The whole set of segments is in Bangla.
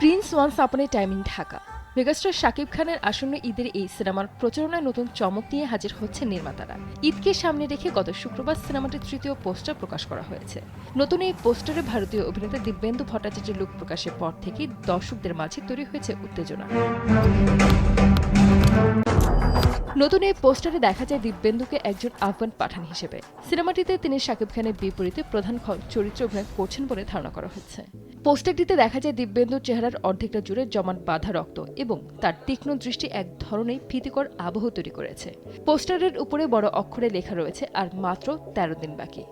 Prince once upon a time in Dhaka. Megastar Shakib খানের আসন্ন ঈদের এই সিনেমার প্রচারণায় নতুন চমক নিয়ে হাজির হচ্ছেন নির্মাতারা। ঈদকে সামনে রেখে গত শুক্রবার সিনেমাটির তৃতীয় পোস্টার প্রকাশ করা হয়েছে। নতুন এই পোস্টারে ভারতীয় অভিনেতা দিব্যেন্দু ভট্টাচার্যের লুক প্রকাশের পর থেকেই দর্শকদের মাঝে তৈরি হয়েছে উত্তেজনা। নতুন এই পোস্টারে দেখা যায় দিব্যেন্দুকে একজন আফগান পাঠান হিসেবে। সিনেমাটিতে তিনি শাকিব খানের বিপরীতে প্রধান চরিত্রে অভিনয় করছেন বলে ধারণা করা হচ্ছে। পোস্টারটিতে দেখা যায় দিব্যেন্দুর চেহারার অর্ধেকটা জুড়ে জমাট বাঁধা রক্ত এবং তার তীক্ষ্ণ দৃষ্টি এক ধরনের ভীতিকর আবহ তৈরি করেছে। পোস্টারের উপরে বড় অক্ষরে লেখা রয়েছে আর মাত্র 13 দিন বাকি।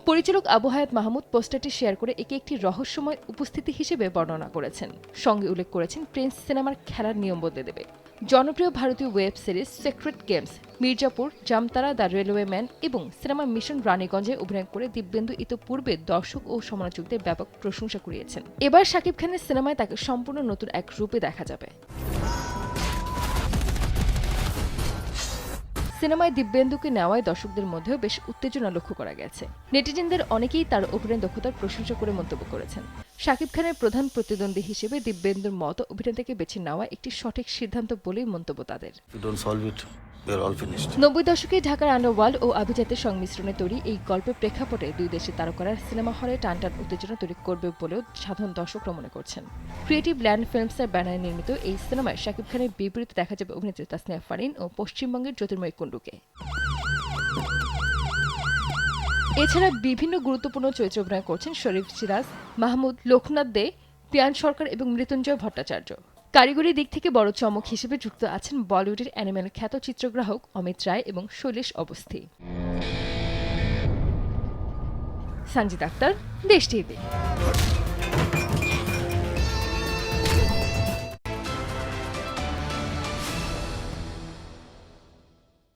পরিচালক আবু হায়াত মাহমুদ পোস্টারটি শেয়ার করে একে একটি রহস্যময় উপস্থিতি হিসেবে বর্ণনা করেছেন। সঙ্গে উল্লেখ করেছেন প্রিন্স সিনেমার খেলার নিয়ম বদলে দেবে। জনপ্রিয় ভারতীয় web series secret games, Mirzapur, Jamtara, the railway man এবং সিনেমা মিশন রানীগঞ্জে অভিনয় করে দিব্যেন্দু ইতোপূর্বে দর্শক ও সমালোচকদের ব্যাপক প্রশংসা কুড়িয়েছেন। এবার শাকিব খানের সিনেমায় তাকে সম্পূর্ণ নতুন এক রূপে দেখা যাবে। সিনেমায় দিব্যেন্দুকে নেওয়ায় দর্শকদের মধ্যেও বেশ উত্তেজনা লক্ষ্য করা গেছে। নেটিজেনদের অনেকেই তার অভিনয় দক্ষতার প্রশংসা করে মন্তব্য করেছেন। শাকিব খানের প্রধান প্রতিদ্বন্দ্বী হিসেবে দিব্যেন্দুর মতো অভিনেতাকে বেছে নেওয়া একটি সঠিক সিদ্ধান্ত বলেই মন্তব্য তাদের। 90 দশকে ঢাকার আন্ডারওয়ার্ল্ড ও আভিজাতের সংমিশ্রণে তৈরি এই গল্পের প্রেক্ষাপটে দুই দেশের তারকারা সিনেমা হলে টানটান উত্তেজনা তৈরি করবে বলেও সাধারণ দর্শকরা মনে করছেন। ক্রিয়েটিভ ল্যান্ড ফিল্মসের ব্যানারে নির্মিত এই সিনেমায় শাকিব খানের বিপরীতে দেখা যাবে অভিনেত্রী তাসনিয়া ফারিন ও পশ্চিমবঙ্গের জ্যোতির্ময় কুণ্ডুকে। এছাড়া বিভিন্ন গুরুত্বপূর্ণ চরিত্রে অভিনয় করছেন শরীফ সিরাজ, মাহমুদ, লোকনাথ দে, পিয়ান সরকার এবং মৃত্যুঞ্জয় ভট্টাচার্য। কারিগরি দিক থেকে বড় চমক হিসেবে যুক্ত আছেন বলিউডের অ্যানিমেল খ্যাত চিত্রগ্রাহক অমিত রায় এবং শৈলেশ অবস্থি। সঞ্জিত আক্তার, দেশ টিভি।